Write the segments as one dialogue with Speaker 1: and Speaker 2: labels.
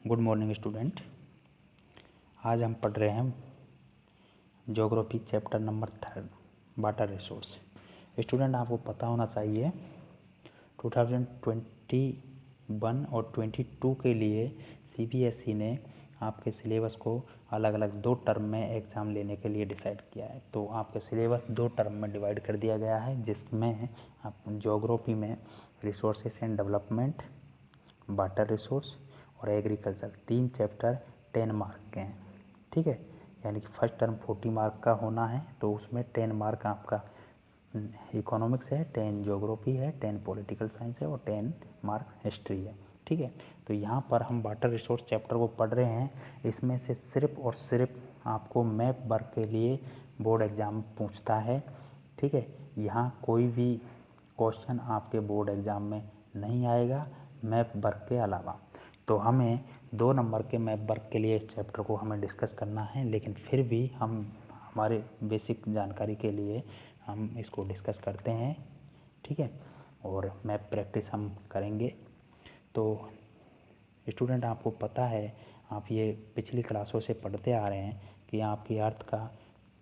Speaker 1: Good morning student. आज हम पढ़ रहे हैं geography chapter number 3 water resource. Student, आपको पता होना चाहिए 2021 और 22 के लिए सीबीएसई ने आपके सिलेबस को अलग अलग 2 टर्म में एग्ज़ाम लेने के लिए डिसाइड किया है। तो आपके सिलेबस 2 टर्म में डिवाइड कर दिया गया है, जिसमें आप ज्योग्राफी में resources and development, water resource और एग्रीकल्चर 3 चैप्टर 10 मार्क के हैं। ठीक है, यानी कि फर्स्ट टर्म 40 मार्क का होना है, तो उसमें 10 मार्क आपका इकोनॉमिक्स है, 10 ज्योग्राफी है, 10 पॉलिटिकल साइंस है और 10 मार्क हिस्ट्री है। ठीक है, तो यहाँ पर हम वाटर रिसोर्स चैप्टर को पढ़ रहे हैं। इसमें से सिर्फ और सिर्फ आपको मैप वर्क के लिए बोर्ड एग्ज़ाम पूछता है। ठीक है, यहाँ कोई भी क्वेश्चन आपके बोर्ड एग्ज़ाम में नहीं आएगा मैप वर्क के अलावा। तो हमें 2 नंबर के मैप वर्क के लिए इस चैप्टर को हमें डिस्कस करना है, लेकिन फिर भी हम हमारे बेसिक जानकारी के लिए हम इसको डिस्कस करते हैं। ठीक है, और मैप प्रैक्टिस हम करेंगे। तो स्टूडेंट, आपको पता है, आप ये पिछली क्लासों से पढ़ते आ रहे हैं कि आपकी अर्थ का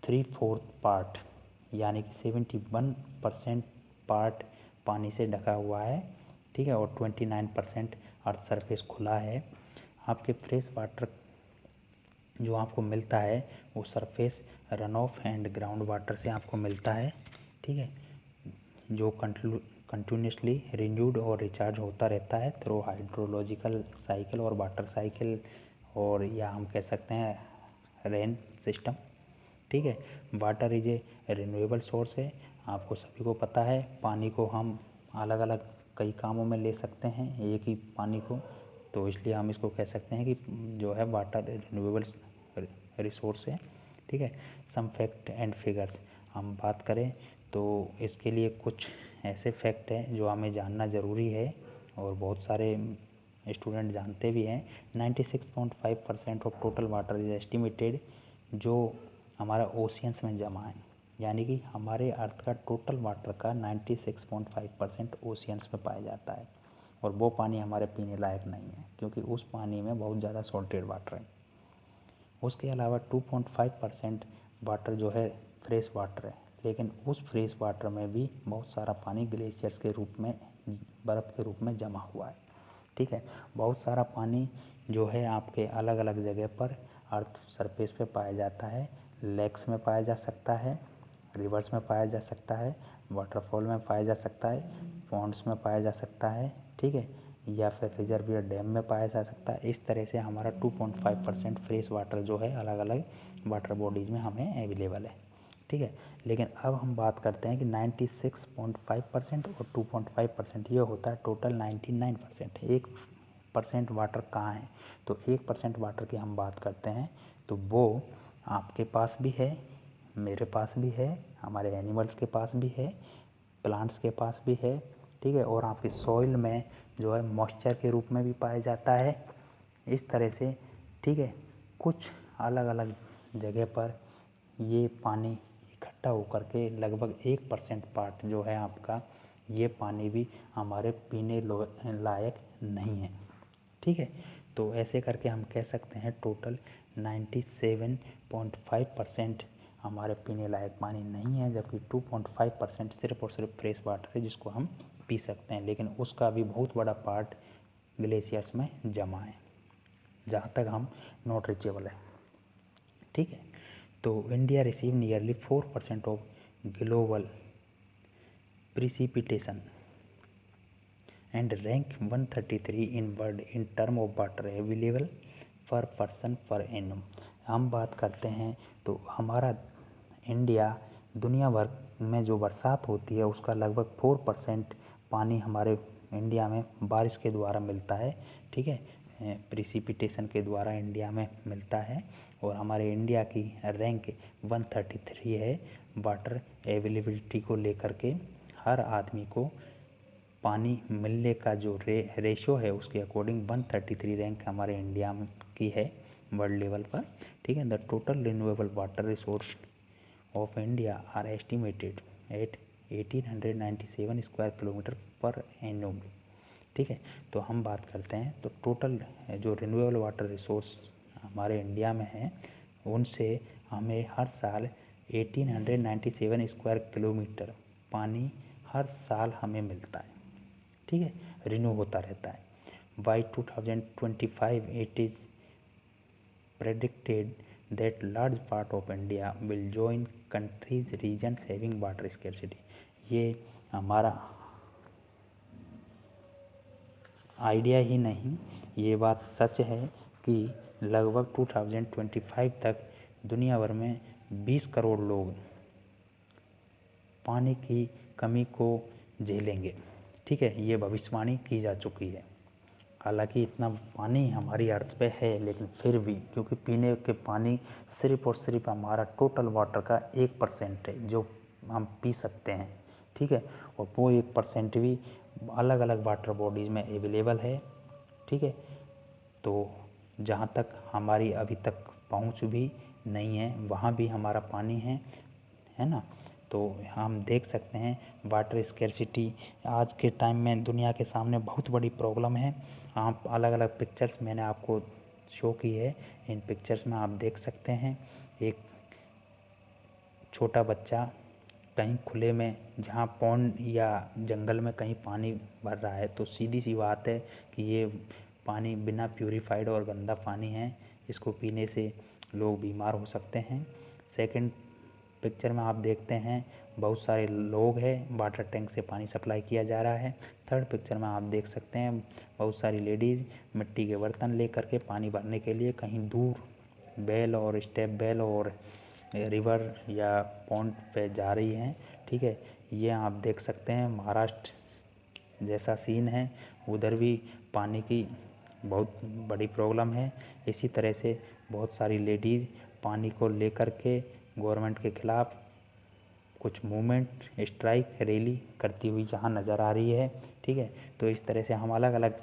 Speaker 1: 3/4 पार्ट यानी कि 71% पार्ट पानी से ढका हुआ है। ठीक है, और 29% अर्थ सरफेस खुला है। आपके फ्रेश वाटर जो आपको मिलता है वो surface run of and ground water से आपको मिलता है। ठीक है, जो कंटिन्यूसली रिन्यूड और रिचार्ज होता रहता है थ्रू हाइड्रोलॉजिकल साइकिल और वाटर साइकिल, और या हम कह सकते हैं रेन सिस्टम। ठीक है, water is a renewable source है। आपको सभी को पता है पानी को हम अलग अलग कई कामों में ले सकते हैं, एक ही पानी को, तो इसलिए हम इसको कह सकते हैं कि जो है वाटर रिन्यूएबल रिसोर्स है। ठीक है, सम फैक्ट एंड फिगर्स हम बात करें तो इसके लिए कुछ ऐसे फैक्ट हैं जो हमें जानना ज़रूरी है और बहुत सारे स्टूडेंट जानते भी हैं। 96.5% of total water is estimated जो हमारा ओशियंस में जमा है, यानी कि हमारे अर्थ का टोटल वाटर का 96.5% ओशियंस में पाया जाता है, और वो पानी हमारे पीने लायक नहीं है क्योंकि उस पानी में बहुत ज़्यादा सॉल्टेड वाटर है। उसके अलावा 2.5% वाटर जो है फ्रेश वाटर है, लेकिन उस फ्रेश वाटर में भी बहुत सारा पानी ग्लेशियर्स के रूप में, बर्फ़ के रूप में जमा हुआ है। ठीक है, बहुत सारा पानी जो है आपके अलग अलग जगह पर अर्थ सरफेस पे पाया जाता है। लेक्स में पाया जा सकता है, रिवर्स में पाया जा सकता है, वाटरफॉल में पाया जा सकता है, पॉन्ड्स में पाया जा सकता है। ठीक है, या फिर रिजर्वियर डैम में पाया जा सकता है। इस तरह से हमारा 2.5% फ्रेश वाटर जो है अलग अलग वाटर बॉडीज़ में हमें अवेलेबल है। ठीक है, लेकिन अब हम बात करते हैं कि 96.5% और 2.5% ये होता है टोटल 99%। 1% वाटर कहाँ है? तो 1% वाटर की हम बात करते हैं तो वो आपके पास भी है, मेरे पास भी है, हमारे एनिमल्स के पास भी है, प्लांट्स के पास भी है। ठीक है, और आपकी सॉइल में जो है मॉइस्चर के रूप में भी पाया जाता है। इस तरह से ठीक है, कुछ अलग अलग जगह पर ये पानी इकट्ठा होकर के लगभग 1% पार्ट जो है आपका, ये पानी भी हमारे पीने लायक नहीं है। ठीक है, तो ऐसे करके हम कह सकते हैं टोटल 97.5% हमारे पीने लायक पानी नहीं है, जबकि 2.5% सिर्फ और सिर्फ फ्रेश वाटर है जिसको हम पी सकते हैं, लेकिन उसका भी बहुत बड़ा पार्ट ग्लेशियर्स में जमा है जहाँ तक हम नॉट रीचेबल है। ठीक है, तो India receive nearly 4% of global precipitation and rank 133 in world in term of water available पर पर्सन पर एनम। हम बात करते हैं तो हमारा इंडिया दुनिया भर में जो बरसात होती है उसका लगभग 4% पानी हमारे इंडिया में बारिश के द्वारा मिलता है। ठीक है, प्रिसिपिटेशन के द्वारा इंडिया में मिलता है, और हमारे इंडिया की रैंक 133 है वाटर अवेलेबिलिटी को लेकर के। हर आदमी को पानी मिलने का जो रेशो है उसके अकॉर्डिंग 133 रैंक हमारे इंडिया में की है वर्ल्ड लेवल पर। ठीक है, the total renewable water resource of India are estimated at 1897 square kilometre per annum. ठीक है। तो हम बात करते हैं तो टोटल जो रिन्यूएबल वाटर रिसोर्स हमारे इंडिया में है उनसे हमें हर साल 1897 स्क्वायर किलोमीटर पानी हर साल हमें मिलता है, ठीक है, रिन्यू होता रहता है। By 2025 it is predicted that large part of India will join countries regions having water scarcity। ये हमारा आइडिया ही नहीं, ये बात सच है कि लगभग 2025 तक दुनिया भर में 20 करोड़ लोग पानी की कमी को झेलेंगे, ठीक है, ये भविष्यवाणी की जा चुकी है। हालांकि इतना पानी हमारी अर्थ पे है लेकिन फिर भी क्योंकि पीने के पानी सिर्फ और सिर्फ हमारा टोटल वाटर का 1% है जो हम पी सकते हैं, ठीक है, और वो 1% भी अलग अलग वाटर बॉडीज़ में अवेलेबल है, ठीक है। तो जहाँ तक हमारी अभी तक पहुँच भी नहीं है वहाँ भी हमारा पानी है ना। तो हम देख सकते हैं वाटर स्कैर्सिटी आज के टाइम में दुनिया के सामने बहुत बड़ी प्रॉब्लम है। आप अलग अलग पिक्चर्स मैंने आपको शो की है, इन पिक्चर्स में आप देख सकते हैं एक छोटा बच्चा कहीं खुले में जहाँ पॉन्ड या जंगल में कहीं पानी भर रहा है, तो सीधी सी बात है कि ये पानी बिना प्यूरीफाइड और गंदा पानी है, इसको पीने से लोग बीमार हो सकते हैं। सेकंड पिक्चर में आप देखते हैं बहुत सारे लोग हैं, वाटर टैंक से पानी सप्लाई किया जा रहा है। थर्ड पिक्चर में आप देख सकते हैं बहुत सारी लेडीज़ मिट्टी के बर्तन लेकर के पानी भरने के लिए कहीं दूर बेल और स्टेप बेल और रिवर या पॉन्ड पे जा रही हैं, ठीक है। ये आप देख सकते हैं महाराष्ट्र जैसा सीन है, उधर भी पानी की बहुत बड़ी प्रॉब्लम है। इसी तरह से बहुत सारी लेडीज़ पानी को लेकर के गवर्नमेंट के खिलाफ कुछ मूवमेंट स्ट्राइक रैली करती हुई जहाँ नज़र आ रही है, ठीक है। तो इस तरह से हम अलग अलग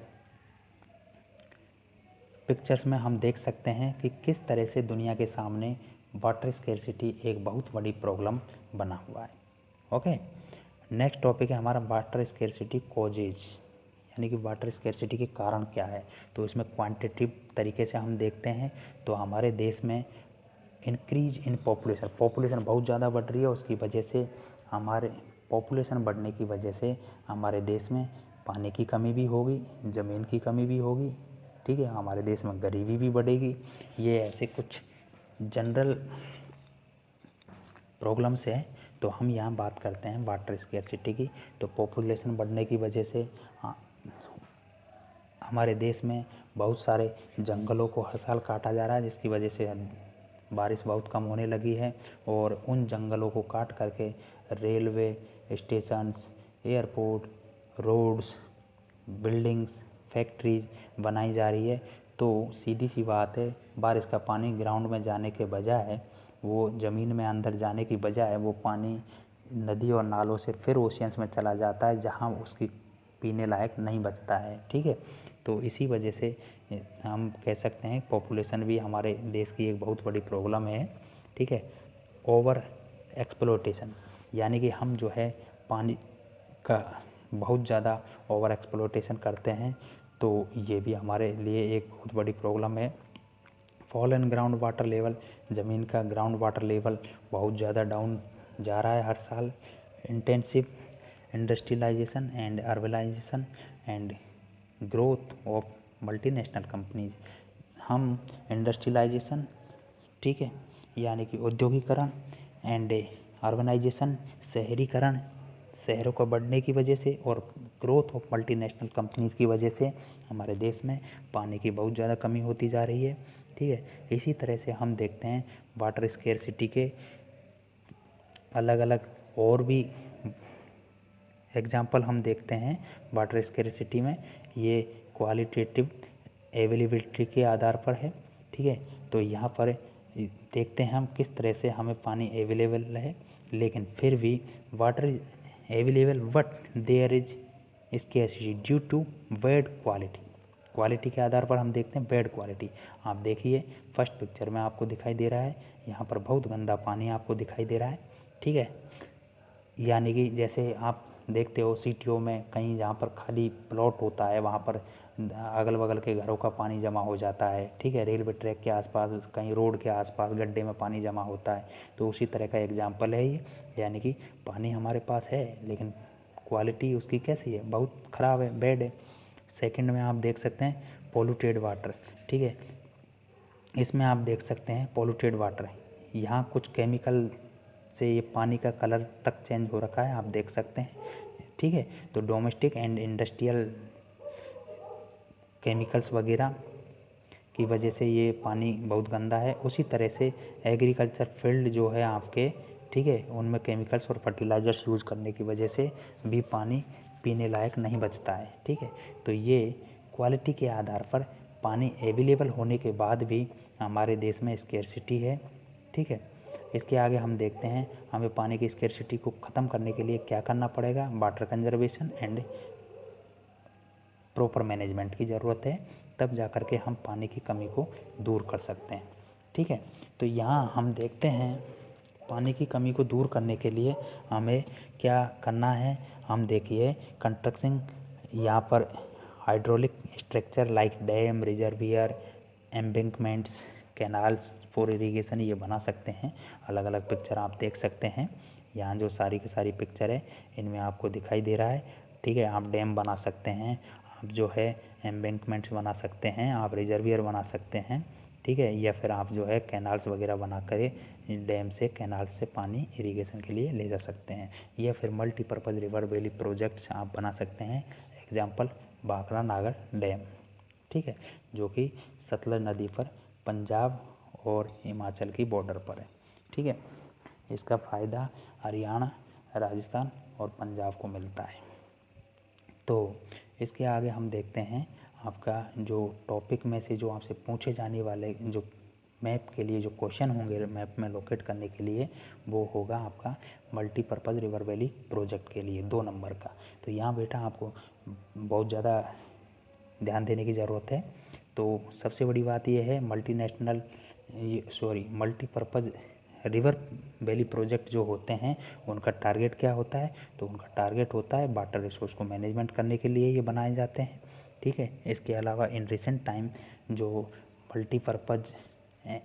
Speaker 1: पिक्चर्स में हम देख सकते हैं कि किस तरह से दुनिया के सामने वाटर स्कैर्सिटी एक बहुत बड़ी प्रॉब्लम बना हुआ है। ओके, नेक्स्ट टॉपिक है हमारा वाटर स्कैर्सिटी कॉजेज, यानी कि वाटर स्कैर्सिटी के कारण क्या है। तो इसमें क्वांटिटेटिव तरीके से हम देखते हैं तो हमारे देश में इंक्रीज इन पॉपुलेशन बहुत ज़्यादा बढ़ रही है, उसकी वजह से हमारे पॉपुलेशन बढ़ने की वजह से हमारे देश में पानी की कमी भी होगी, ज़मीन की कमी भी होगी, ठीक है, हमारे देश में गरीबी भी बढ़ेगी। ये ऐसे कुछ जनरल प्रॉब्लम्स है। तो हम यहाँ बात करते हैं वाटर स्कैर्सिटी की। तो पॉपुलेशन बढ़ने की वजह से हमारे देश में बहुत सारे जंगलों को हर साल काटा जा रहा है, जिसकी वजह से बारिश बहुत कम होने लगी है और उन जंगलों को काट करके railway stations, airport, roads, buildings, factories बनाई जा रही है। तो सीधी सी बात है बारिश का पानी ग्राउंड में जाने के बजाय वो ज़मीन में अंदर जाने की बजाय वो पानी नदी और नालों से फिर ओशियंस में चला जाता है जहाँ उसकी पीने लायक नहीं बचता है, ठीक है। तो इसी वजह से हम कह सकते हैं पॉपुलेशन भी हमारे देश की एक बहुत बड़ी प्रॉब्लम है, ठीक है। ओवर एक्सप्लोटेशन, यानी कि हम जो है पानी का बहुत ज़्यादा ओवर एक्सप्लोटेशन करते हैं, तो ये भी हमारे लिए एक बहुत बड़ी प्रॉब्लम है। Fall in ground water level, ज़मीन का ग्राउंड वाटर लेवल बहुत ज़्यादा डाउन जा रहा है हर साल। Intensive industrialisation and urbanisation and growth of multinational companies, हम इंडस्ट्रियलाइजेशन, ठीक है, यानी कि औद्योगिकरण एंड अर्बनाइजेशन, शहरीकरण, शहरों को बढ़ने की वजह से और ग्रोथ ऑफ मल्टीनेशनल कंपनीज़ की वजह से हमारे देश में पानी की बहुत ज़्यादा कमी होती जा रही है, ठीक है। इसी तरह से हम देखते हैं वाटर स्कैर्सिटी के अलग अलग और भी एग्जाम्पल हम देखते हैं वाटर स्कैर्सिटी में। ये क्वालिटेटिव अवेलेबिलिटी के आधार पर है, ठीक है। तो यहाँ पर देखते हैं हम किस तरह से हमें पानी अवेलेबल है, लेकिन फिर भी water available but there is scarcity due to bad quality के आधार पर हम देखते हैं बैड क्वालिटी। आप देखिए फर्स्ट पिक्चर में आपको दिखाई दे रहा है यहाँ पर बहुत गंदा पानी आपको दिखाई दे रहा है, ठीक है। यानी कि जैसे आप देखते हो सिटियों में कहीं जहाँ पर खाली प्लॉट होता है वहाँ पर अगल बगल के घरों का पानी जमा हो जाता है, ठीक है। रेलवे ट्रैक के आसपास, कहीं रोड के आसपास गड्ढे में पानी जमा होता है, तो उसी तरह का एग्जाम्पल है ये। यानी कि पानी हमारे पास है लेकिन क्वालिटी उसकी कैसी है, बहुत ख़राब है, बैड है। सेकंड में आप देख सकते हैं पोल्यूटेड वाटर, ठीक है। इसमें आप देख सकते हैं पोल्यूटेड वाटर, यहाँ कुछ केमिकल से ये पानी का कलर तक चेंज हो रखा है, आप देख सकते हैं, ठीक है। तो डोमेस्टिक एंड इंडस्ट्रियल केमिकल्स वगैरह की वजह से ये पानी बहुत गंदा है। उसी तरह से एग्रीकल्चर फील्ड जो है आपके, ठीक है, उनमें केमिकल्स और फर्टिलाइजर्स यूज़ करने की वजह से भी पानी पीने लायक नहीं बचता है, ठीक है। तो ये क्वालिटी के आधार पर पानी अवेलेबल होने के बाद भी हमारे देश में स्केर्सिटी है, ठीक है। इसके आगे हम देखते हैं हमें पानी की स्केर्सिटी को ख़त्म करने के लिए क्या करना पड़ेगा। Water conservation and proper management की ज़रूरत है, तब जा कर के हम पानी की कमी को दूर कर सकते हैं, ठीक है। तो यहाँ हम देखते हैं पानी की कमी को दूर करने के लिए हमें क्या करना है। हम देखिए कंस्ट्रक्शन यहाँ पर hydraulic structure like damn, reservoir, embankments, canals for irrigation ये बना सकते हैं। अलग अलग पिक्चर आप देख सकते हैं, यहाँ जो सारी की सारी पिक्चर है इनमें आपको दिखाई दे रहा है, ठीक है। आप डैम बना सकते हैं, आप जो है एम्बैंकमेंट्स बना सकते हैं, आप रिजर्वियर बना सकते हैं, ठीक है। या फिर आप जो है कैनाल्स वगैरह बना कर डैम से, कैनाल से पानी इरिगेशन के लिए ले जा सकते हैं। या फिर मल्टीपर्पज़ रिवर वैली प्रोजेक्ट्स आप बना सकते हैं। एग्जाम्पल भाखड़ा नागर डैम, ठीक है, जो कि सतलज नदी पर पंजाब और हिमाचल की बॉर्डर पर है, ठीक है। इसका फ़ायदा हरियाणा, राजस्थान और पंजाब को मिलता है। तो इसके आगे हम देखते हैं आपका जो टॉपिक में से जो आपसे पूछे जाने वाले जो मैप के लिए जो क्वेश्चन होंगे मैप में लोकेट करने के लिए, वो होगा आपका मल्टीपर्पज़ रिवर वैली प्रोजेक्ट के लिए 2 नंबर का। तो यहाँ बेटा आपको बहुत ज़्यादा ध्यान देने की ज़रूरत है। तो सबसे बड़ी बात यह है मल्टीपर्पज़ रिवर वैली प्रोजेक्ट जो होते हैं उनका टारगेट क्या होता है। तो उनका टारगेट होता है वाटर रिसोर्स को मैनेजमेंट करने के लिए ये बनाए जाते हैं, ठीक है। इसके अलावा इन रिसेंट टाइम जो मल्टीपर्पज़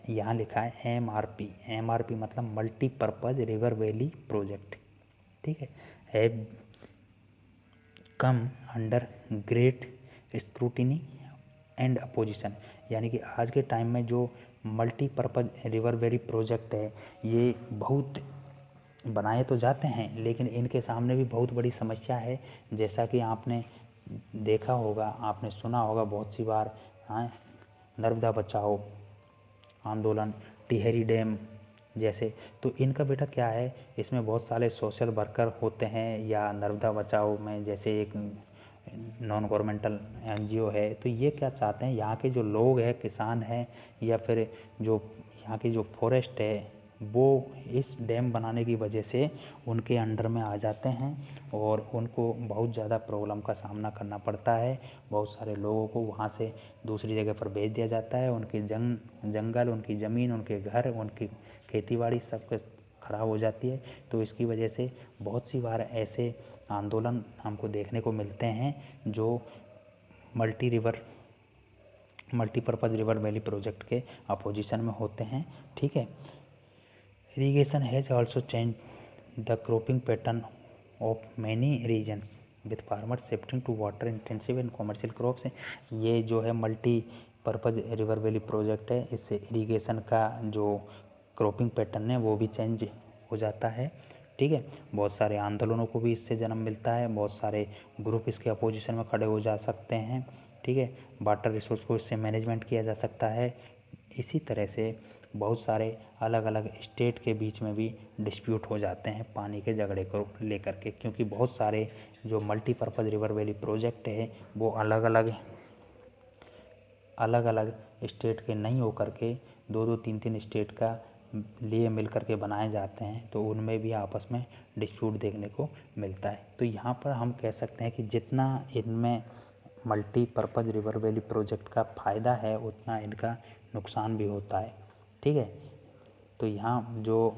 Speaker 1: यहाँ लिखा है MRP मतलब मल्टीपर्पज़ रिवर वैली प्रोजेक्ट, ठीक है, have come under great scrutiny and opposition. यानी कि आज के टाइम में जो मल्टीपर्पज़ रिवर वैली प्रोजेक्ट है ये बहुत बनाए तो जाते हैं लेकिन इनके सामने भी बहुत बड़ी समस्या है। जैसा कि आपने देखा होगा, आपने सुना होगा बहुत सी बार, हाँ, नर्मदा बचाओ आंदोलन, टिहरी डैम जैसे। तो इनका बेटा क्या है, इसमें बहुत सारे सोशल वर्कर होते हैं, या नर्मदा बचाओ में जैसे एक नॉन गवर्नमेंटल NGO है। तो ये क्या चाहते हैं, यहाँ के जो लोग हैं, किसान हैं, या फिर जो यहाँ की जो फॉरेस्ट है, वो इस डैम बनाने की वजह से उनके अंडर में आ जाते हैं और उनको बहुत ज़्यादा प्रॉब्लम का सामना करना पड़ता है। बहुत सारे लोगों को वहाँ से दूसरी जगह पर भेज दिया जाता है, उनकी जंगल, उनकी ज़मीन, उनके घर, उनकी खेतीबाड़ी सब कुछ खराब हो जाती है। तो इसकी वजह से बहुत सी बार ऐसे आंदोलन हमको देखने को मिलते हैं जो मल्टीपर्पज़ रिवर वैली प्रोजेक्ट के अपोजिशन में होते हैं, ठीक है। Irrigation has also change the cropping pattern of many regions with farmer shifting to water intensive and commercial crops. ये जो है मल्टीपर्पज़ रिवर वैली प्रोजेक्ट है, इससे इरिगेशन का जो क्रॉपिंग पैटर्न है वो भी चेंज हो जाता है, ठीक है। बहुत सारे आंदोलनों को भी इससे जन्म मिलता है, बहुत सारे ग्रुप इसके अपोजिशन में खड़े हो जा सकते हैं, ठीक है। वाटर रिसोर्स को इससे मैनेजमेंट किया जा सकता है। इसी तरह से बहुत सारे अलग अलग स्टेट के बीच में भी डिस्प्यूट हो जाते हैं पानी के झगड़े को लेकर के, क्योंकि बहुत सारे जो मल्टीपर्पज़ रिवर वैली प्रोजेक्ट है वो अलग अलग स्टेट के नहीं होकर के 2-2, 3-3 स्टेट का लिए मिल कर के बनाए जाते हैं, तो उनमें भी आपस में डिस्प्यूट देखने को मिलता है। तो यहाँ पर हम कह सकते हैं कि जितना इनमें मल्टीपर्पज़ रिवर वैली प्रोजेक्ट का फ़ायदा है उतना इनका नुकसान भी होता है, ठीक है। तो यहाँ जो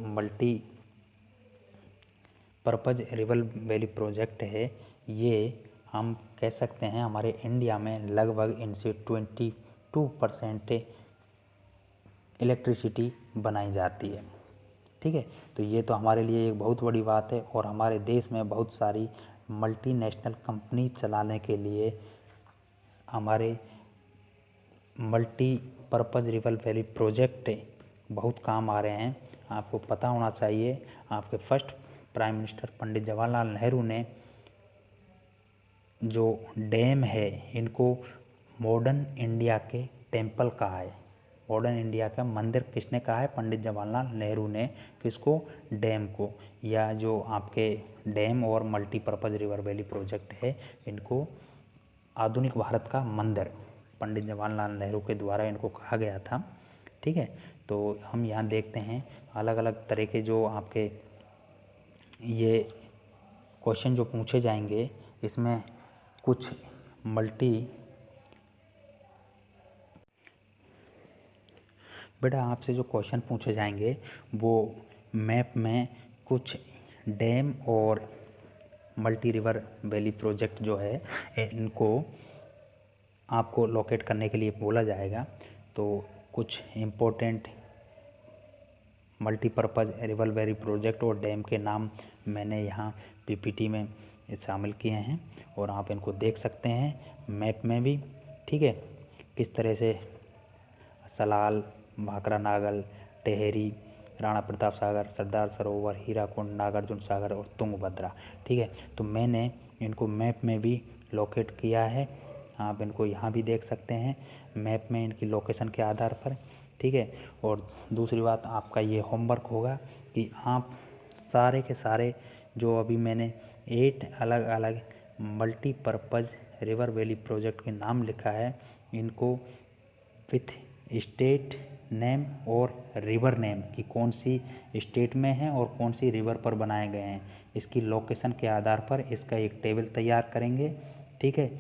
Speaker 1: पर्पज रिवर वैली प्रोजेक्ट है, ये हम कह सकते हैं हमारे इंडिया में लगभग इनसे 22% इलेक्ट्रिसिटी बनाई जाती है। ठीक है, तो ये तो हमारे लिए एक बहुत बड़ी बात है। और हमारे देश में बहुत सारी मल्टीनेशनल कंपनी चलाने के लिए हमारे मल्टीपर्पज़ रिवर वैली प्रोजेक्ट बहुत काम आ रहे हैं। आपको पता होना चाहिए, आपके first prime minister Pandit Jawaharlal Nehru ने जो डैम है इनको मॉडर्न इंडिया के टेम्पल कहा है। मॉडर्न इंडिया का मंदिर किसने कहा है? पंडित जवाहरलाल नेहरू ने। किसको? डैम को। या जो आपके डैम और मल्टीपर्पज़ रिवर वैली प्रोजेक्ट है, इनको आधुनिक भारत का मंदिर पंडित जवाहरलाल नेहरू के द्वारा इनको कहा गया था। ठीक है, तो हम यहाँ देखते हैं अलग अलग तरह के जो आपके ये क्वेश्चन जो पूछे जाएंगे, इसमें कुछ बेटा आपसे जो क्वेश्चन पूछे जाएंगे वो मैप में कुछ डैम और मल्टी रिवर वैली प्रोजेक्ट जो है इनको आपको लोकेट करने के लिए बोला जाएगा। तो कुछ important multipurpose river valley project और डैम के नाम मैंने यहाँ पीपीटी में शामिल किए हैं और आप इनको देख सकते हैं मैप में भी। ठीक है, किस तरह से सलाल, भाखरा नागल, टेहरी, राणा प्रताप सागर, सरदार सरोवर, हीराकुंड, नागार्जुन सागर और तुंगभद्रा। ठीक है, तो मैंने इनको मैप में भी लोकेट किया है। आप इनको यहाँ भी देख सकते हैं मैप में इनकी लोकेशन के आधार पर। ठीक है, और दूसरी बात आपका ये होमवर्क होगा कि आप सारे के सारे जो अभी मैंने 8 अलग अलग मल्टीपर्पज़ रिवर वैली प्रोजेक्ट के नाम लिखा है, इनको विथ स्टेट नेम और रिवर नेम कि कौन सी स्टेट में है और कौन सी रिवर पर बनाए गए हैं, इसकी लोकेशन के आधार पर इसका एक टेबल तैयार करेंगे। ठीक है,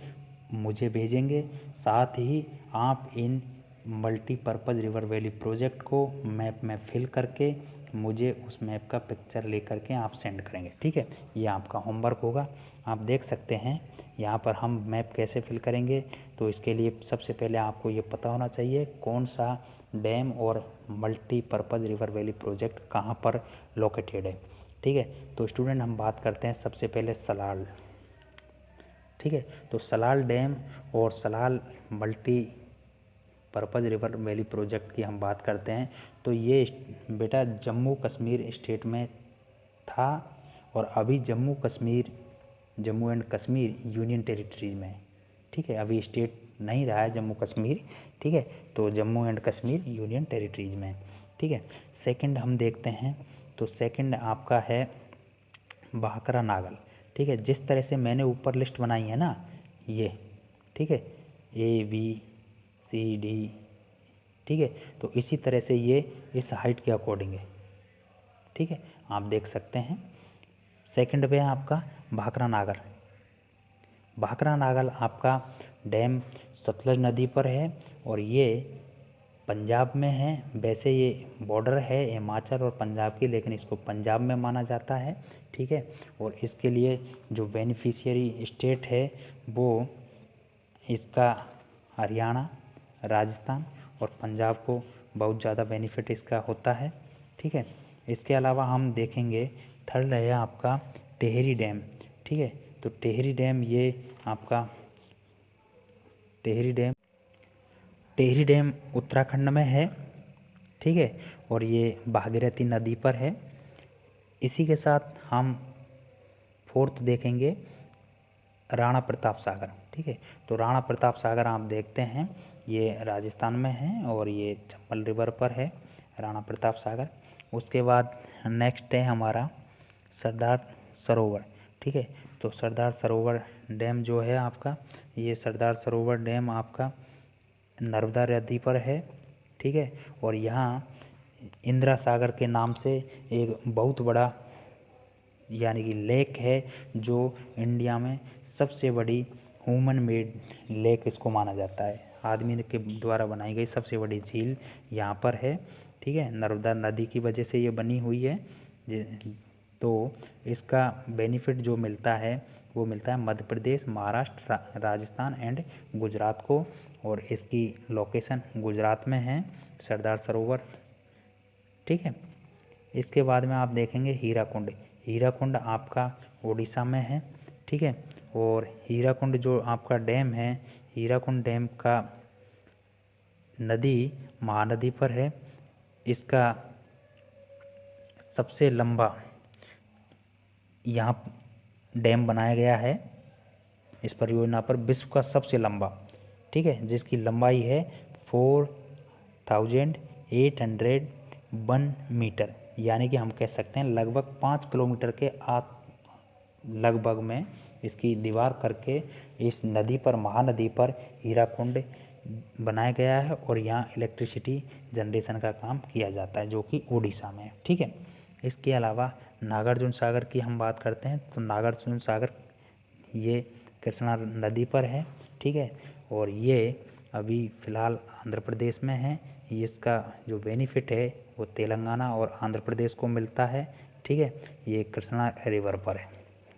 Speaker 1: मुझे भेजेंगे। साथ ही आप इन मल्टीपर्पज़ रिवर वैली प्रोजेक्ट को मैप में फिल करके मुझे उस मैप का पिक्चर लेकर के आप सेंड करेंगे। ठीक है, ये आपका होमवर्क होगा। आप देख सकते हैं यहाँ पर हम मैप कैसे फिल करेंगे। तो इसके लिए सबसे पहले आपको ये पता होना चाहिए कौन सा डैम और मल्टीपर्पज़ रिवर वैली प्रोजेक्ट कहाँ पर लोकेटेड है। ठीक है, तो स्टूडेंट हम बात करते हैं सबसे पहले सलाल। ठीक है, तो सलाल डैम और Salal multipurpose river valley project की हम बात करते हैं। तो ये बेटा जम्मू कश्मीर स्टेट में था और अभी Jammu and Kashmir union territory में। ठीक है, अभी स्टेट नहीं रहा है जम्मू कश्मीर। ठीक है, तो Jammu and Kashmir union territories में। ठीक है, सेकंड हम देखते हैं, तो सेकंड आपका है भाखरा नागल। ठीक है, जिस तरह से मैंने ऊपर लिस्ट बनाई है ना ये, ठीक है, ABCD, ठीक है, तो इसी तरह से ये इस हाइट के अकॉर्डिंग है। ठीक है, आप देख सकते हैं। सेकंड पे है आपका भाखरा नागल। भाखरा नागल आपका डैम सतलज नदी पर है और ये पंजाब में है। वैसे ये बॉर्डर है हिमाचल और पंजाब की, लेकिन इसको पंजाब में माना जाता है। ठीक है, और इसके लिए जो बेनिफिशियरी स्टेट है वो इसका हरियाणा, राजस्थान और पंजाब को बहुत ज़्यादा बेनिफिट इसका होता है। ठीक है, इसके अलावा हम देखेंगे थर्ड है आपका टेहरी डैम। ठीक है, तो टेहरी डैम ये आपका टेहरी डैम उत्तराखंड में है। ठीक है, और ये भागीरथी नदी पर है। इसी के साथ हम फोर्थ देखेंगे राणा प्रताप सागर। ठीक है, तो राणा प्रताप सागर आप देखते हैं ये राजस्थान में है और ये चंबल रिवर पर है राणा प्रताप सागर। उसके बाद नेक्स्ट है हमारा सरदार सरोवर। ठीक है, तो सरदार सरोवर डैम जो है आपका, ये सरदार सरोवर डैम आपका नर्मदा नदी पर है। ठीक है, और यहाँ इंदिरा सागर के नाम से एक बहुत बड़ा यानी कि लेक है जो इंडिया में सबसे बड़ी ह्यूमन मेड लेक इसको माना जाता है। आदमी के द्वारा बनाई गई सबसे बड़ी झील यहाँ पर है। ठीक है, नर्मदा नदी की वजह से ये बनी हुई है। तो इसका बेनिफिट जो मिलता है वो मिलता है मध्य प्रदेश, महाराष्ट्र, राजस्थान एंड गुजरात को। और इसकी लोकेशन गुजरात में है, सरदार सरोवर। ठीक है, इसके बाद में आप देखेंगे हीराकुंड। हीराकुंड आपका उड़ीसा में है। ठीक है, और हीराकुंड जो आपका डैम है, हीराकुंड डैम का नदी महानदी पर है। इसका सबसे लंबा यहाँ डैम बनाया गया है इस परियोजना पर, विश्व का सबसे लंबा। ठीक है, जिसकी लंबाई है 4801 मीटर, यानी कि हम कह सकते हैं लगभग 5 किलोमीटर के लगभग में इसकी दीवार करके इस नदी पर, महानदी पर हीराकुंड बनाया गया है। और यहाँ इलेक्ट्रिसिटी जनरेशन का काम किया जाता है, जो कि उड़ीसा में है। ठीक है, इसके अलावा नागार्जुन सागर की हम बात करते हैं तो नागार्जुन सागर ये कृष्णा नदी पर है। ठीक है, और ये अभी फ़िलहाल आंध्र प्रदेश में है। इसका जो बेनिफिट है वो तेलंगाना और आंध्र प्रदेश को मिलता है। ठीक है, ये कृष्णा रिवर पर है।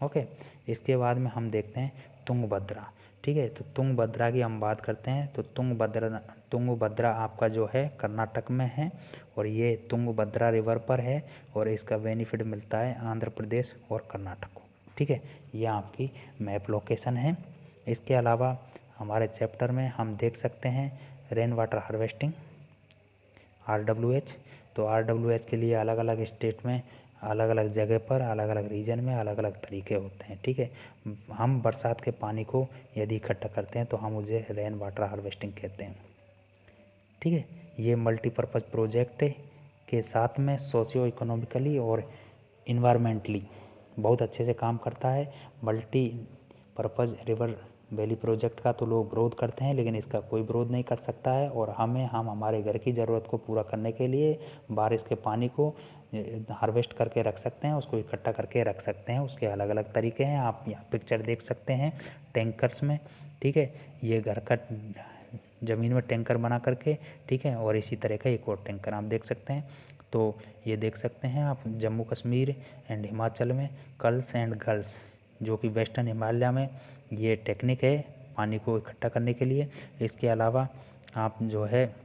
Speaker 1: ओके, इसके बाद में हम देखते हैं तुंगभद्रा। ठीक है, तो तुंगभद्रा की हम बात करते हैं तो तुंगभद्रा आपका जो है कर्नाटक में है, और ये तुंगभद्रा रिवर पर है, और इसका बेनिफिट मिलता है आंध्र प्रदेश और कर्नाटक को। ठीक है, ये आपकी मैप लोकेशन है। इसके अलावा हमारे चैप्टर में हम देख सकते हैं रेन वाटर हार्वेस्टिंग, RWH। तो RWH के लिए अलग अलग स्टेट में, अलग अलग जगह पर, अलग अलग रीजन में अलग अलग तरीके होते हैं। ठीक है, हम बरसात के पानी को यदि इकट्ठा करते हैं तो हम उसे रेन वाटर हार्वेस्टिंग कहते हैं। ठीक है, ये मल्टीपर्पज़ प्रोजेक्ट के साथ में सोशियो इकोनॉमिकली और इन्वायरमेंटली बहुत अच्छे से काम करता है। मल्टीपर्पज़ रिवर वैली प्रोजेक्ट का तो लोग विरोध करते हैं, लेकिन इसका कोई विरोध नहीं कर सकता है। और हम हमारे घर की ज़रूरत को पूरा करने के लिए बारिश के पानी को हार्वेस्ट करके रख सकते हैं, उसको इकट्ठा करके रख सकते हैं। उसके अलग अलग तरीके हैं, आप यहाँ पिक्चर देख सकते हैं टैंकर्स में। ठीक है, ये घर का ज़मीन में टैंकर बना करके, ठीक है, और इसी तरह का एक और टैंकर आप देख सकते हैं। तो ये देख सकते हैं आप जम्मू कश्मीर एंड हिमाचल में कल्स एंड गर्ल्स, जो कि वेस्टर्न हिमालय में ये टेक्निक है पानी को इकट्ठा करने के लिए। इसके अलावा आप जो है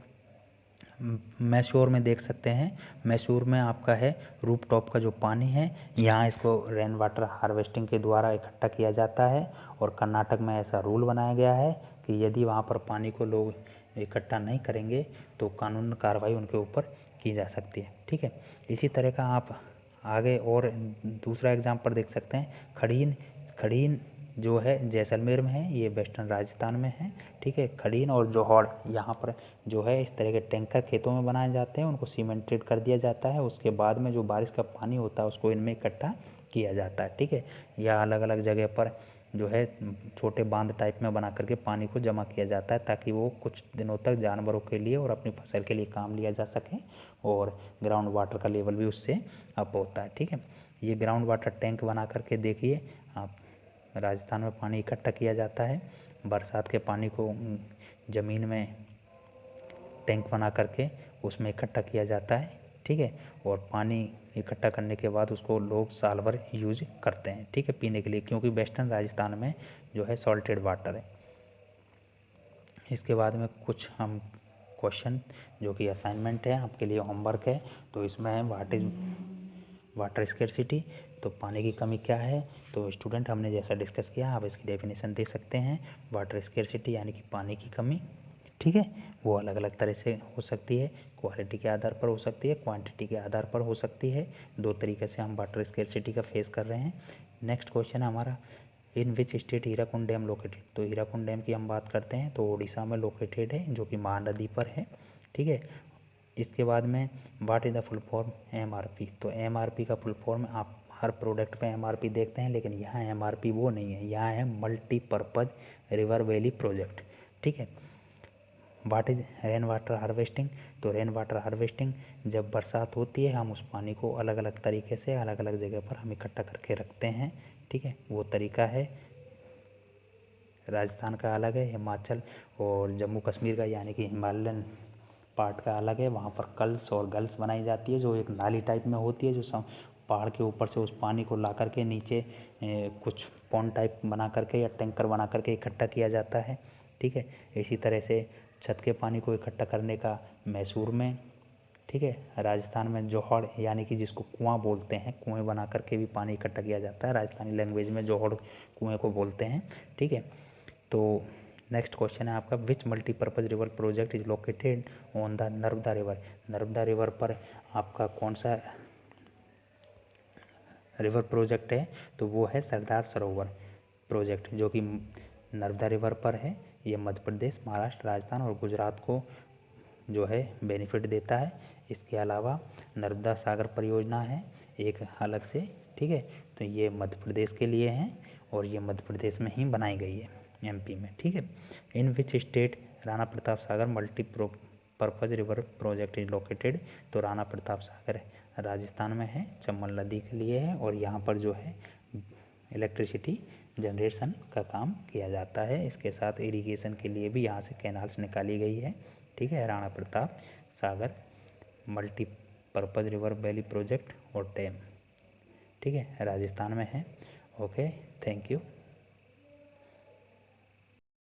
Speaker 1: मैसूर में देख सकते हैं, मैसूर में आपका है रूफटॉप का जो पानी है, यहाँ इसको रेन वाटर हार्वेस्टिंग के द्वारा इकट्ठा किया जाता है। और कर्नाटक में ऐसा रूल बनाया गया है कि यदि वहाँ पर पानी को लोग इकट्ठा नहीं करेंगे तो कानून कार्रवाई उनके ऊपर की जा सकती है। ठीक है, इसी तरह का आप आगे और दूसरा एग्जाम्पल देख सकते हैं खड़ीन जो है जैसलमेर में है, ये वेस्टर्न राजस्थान में है। ठीक है, खड़ीन और जोहड़ यहाँ पर जो है इस तरह के टैंकर खेतों में बनाए जाते हैं, उनको सीमेंटेड कर दिया जाता है। उसके बाद में जो बारिश का पानी होता है उसको इनमें इकट्ठा किया जाता है। ठीक है, या अलग अलग जगह पर जो है छोटे बांध टाइप में बना करके पानी को जमा किया जाता है, ताकि वो कुछ दिनों तक जानवरों के लिए और अपनी फसल के लिए काम लिया जा सके, और ग्राउंड वाटर का लेवल भी उससे अप होता है। ठीक है, ये ग्राउंड वाटर टैंक बना करके देखिए आप, राजस्थान में पानी इकट्ठा किया जाता है। बरसात के पानी को ज़मीन में टैंक बना करके उसमें इकट्ठा किया जाता है। ठीक है, और पानी इकट्ठा करने के बाद उसको लोग साल भर यूज करते हैं। ठीक है, पीने के लिए, क्योंकि वेस्टर्न राजस्थान में जो है सॉल्टेड वाटर है। इसके बाद में कुछ हम क्वेश्चन जो कि असाइनमेंट है आपके लिए, होमवर्क है, तो इसमें है व्हाट इज़ वाटर स्केर्सिटी, तो पानी की कमी क्या है। तो स्टूडेंट हमने जैसा डिस्कस किया आप इसकी डेफिनेशन दे सकते हैं। वाटर स्केर्सिटी यानी कि पानी की कमी, ठीक है, वो अलग अलग तरह से हो सकती है, क्वालिटी के आधार पर हो सकती है, क्वांटिटी के आधार पर हो सकती है। दो तरीके से हम वाटर स्केर्सिटी का फेस कर रहे हैं। नेक्स्ट क्वेश्चन है हमारा, in which state Hirakud dam located. तो हीराकुंड डैम की हम बात करते हैं तो उड़ीसा में लोकेटेड है, जो कि महानदी पर है। ठीक है, इसके बाद में what is the full form MRP। तो MRP का फुल फॉर्म आप हर प्रोडक्ट पे MRP देखते हैं, लेकिन यहाँ MRP वो नहीं है, यहाँ है मल्टीपर्पज़ रिवर वैली प्रोजेक्ट। ठीक है, what is rain water harvesting. तो रेन वाटर हार्वेस्टिंग, जब बरसात होती है हम उस पानी को अलग अलग तरीके से अलग अलग जगह पर हम इकट्ठा करके रखते हैं। ठीक है, वो तरीका है, राजस्थान का अलग है, हिमाचल और जम्मू कश्मीर का यानी कि हिमालयन पार्ट का अलग है। वहाँ पर कल्स और गल्स बनाई जाती है, जो एक नाली टाइप में होती है, जो पहाड़ के ऊपर से उस पानी को ला करके नीचे कुछ पॉन्ड टाइप बना करके या टैंकर बना करके इकट्ठा किया जाता है। ठीक है, इसी तरह से छत के पानी को इकट्ठा करने का मैसूर में, ठीक है, राजस्थान में जोहड़ यानी कि जिसको कुआं बोलते हैं, कुएं बना करके भी पानी इकट्ठा किया जाता है। राजस्थानी लैंग्वेज में जोहड़ कुएं को बोलते हैं। ठीक है, तो नेक्स्ट क्वेश्चन है आपका, which multipurpose river project is located on the Narmada river. Narmada river पर आपका कौन सा रिवर प्रोजेक्ट है? तो वो है सरदार सरोवर प्रोजेक्ट, जो कि नर्मदा रिवर पर है। ये मध्य प्रदेश, महाराष्ट्र, राजस्थान और गुजरात को जो है बेनिफिट देता है। इसके अलावा नर्मदा सागर परियोजना है एक अलग से। ठीक है, तो ये मध्य प्रदेश के लिए है और ये मध्य प्रदेश में ही बनाई गई है, एमपी में। ठीक है, in which state Rana Pratap Sagar multipurpose river project is located. तो राणा प्रताप सागर राजस्थान में है, चंबल नदी के लिए है और यहाँ पर जो है इलेक्ट्रिसिटी जनरेशन का काम किया जाता है। इसके साथ इरिगेशन के लिए भी यहाँ से कैनाल्स निकाली गई है। ठीक है, राणा प्रताप सागर मल्टीपर्पज रिवर वैली प्रोजेक्ट और डैम, ठीक है, राजस्थान में है। Okay, thank you.